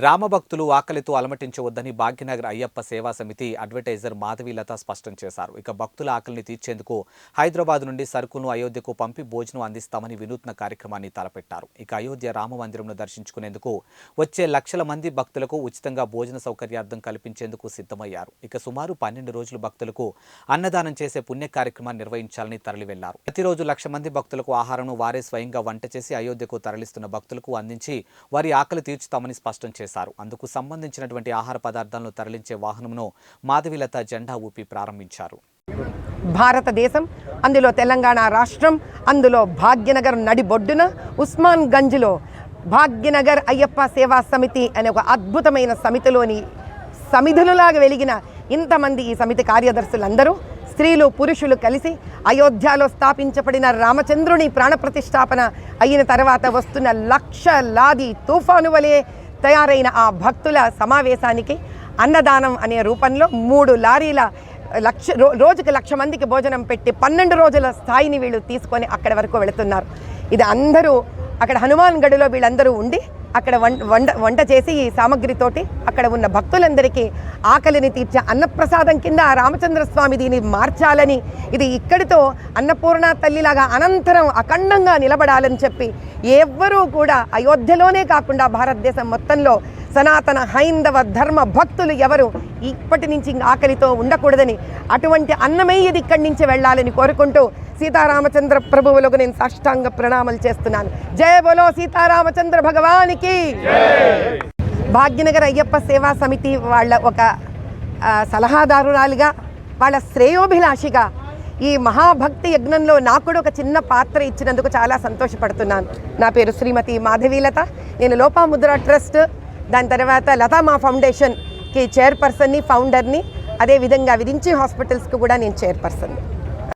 రామభక్తులు ఆకలితో అలమటించవద్దని భాగ్యనగర్ అయ్యప్ప సేవా సమితి అడ్వర్టైజర్ మాధవీలత స్పష్టం చేశారు. ఇక భక్తుల ఆకలిని తీర్చేందుకు హైదరాబాద్ నుండి సరుకులను అయోధ్యకు పంపి భోజనం అందిస్తామని వినూత్న కార్యక్రమాన్ని తలపెట్టారు. ఇక అయోధ్య రామ మందిరంను దర్శించుకునేందుకు వచ్చే లక్షల మంది భక్తులకు ఉచితంగా భోజన సౌకర్యార్థం కల్పించేందుకు సిద్ధమయ్యారు. ఇక సుమారు 12 రోజులు భక్తులకు అన్నదానం చేసే పుణ్య కార్యక్రమాన్ని నిర్వహించాలని తరలి వెళ్లారు. ప్రతిరోజు 1,00,000 మంది భక్తులకు ఆహారంను వారే స్వయంగా వంట చేసి అయోధ్యకు తరలిస్తున్న భక్తులకు అందించి వారి ఆకలి తీర్చుతామని స్పష్టం చేశారు. అందుకు సంబంధించినటువంటి ఆహార పదార్థాలను తరలించే వాహనంను మాధవీలత జెండా ఊపి ప్రారంభించారు. భారతదేశం, అందులో తెలంగాణ రాష్ట్రం, అందులో భాగ్యనగర్ నడిబొడ్డున ఉస్మాన్ గంజ్లో భాగ్యనగర్ అయ్యప్ప సేవా సమితి అనే ఒక అద్భుతమైన సమితిలోని సమిధులులాగా వెలిగిన ఇంతమంది ఈ సమితి కార్యదర్శులందరూ స్త్రీలు పురుషులు కలిసి అయోధ్యలో స్థాపించబడిన రామచంద్రుని ప్రాణప్రతిష్ఠాపన అయిన తర్వాత వస్తున్న లక్షలాది తుఫాను వలె తయారైన ఆ భక్తుల సమావేశానికి అన్నదానం అనే రూపంలో 3 లారీల రోజుకి 1,00,000 మందికి భోజనం పెట్టి 12 రోజుల స్థాయిని వీళ్ళు తీసుకొని అక్కడి వరకు వెళుతున్నారు. ఇది అందరూ అక్కడ హనుమాన్ గడిలో వీళ్ళందరూ ఉండి అక్కడ వంట చేసి ఈ సామగ్రితోటి అక్కడ ఉన్న భక్తులందరికీ ఆకలిని తీర్చే అన్నప్రసాదం కింద రామచంద్ర స్వామి దీన్ని మార్చాలని, ఇది ఇక్కడితో అన్నపూర్ణ తల్లిలాగా అనంతరం అఖండంగా నిలబడాలని చెప్పి ఎవ్వరూ కూడా అయోధ్యలోనే కాకుండా భారతదేశం మొత్తంలో సనాతన హైందవ ధర్మ భక్తులు ఎవరు ఇప్పటి నుంచి ఆకలితో ఉండకూడదని, అటువంటి అన్నమే ఇది ఇక్కడి నుంచి వెళ్ళాలని కోరుకుంటూ సీతారామచంద్ర ప్రభువులకు నేను సాష్టాంగ ప్రణామాలు చేస్తున్నాను. జయ బోలో సీతారామచంద్ర భగవానికి. భాగ్యనగర్ అయ్యప్ప సేవా సమితి వాళ్ళ ఒక సలహాదారురాలుగా, వాళ్ళ శ్రేయోభిలాషిగా ఈ మహాభక్తి యజ్ఞంలో నాకు కూడా ఒక చిన్న పాత్ర ఇచ్చినందుకు చాలా సంతోషపడుతున్నాను. నా పేరు శ్రీమతి మాధవీలత. నేను లోపాముద్ర ట్రస్ట్, దాని తర్వాత లతామా ఫౌండేషన్కి చైర్పర్సన్ని, ఫౌండర్ని, అదేవిధంగా విరించి హాస్పిటల్స్కి కూడా నేను చైర్పర్సన్ని.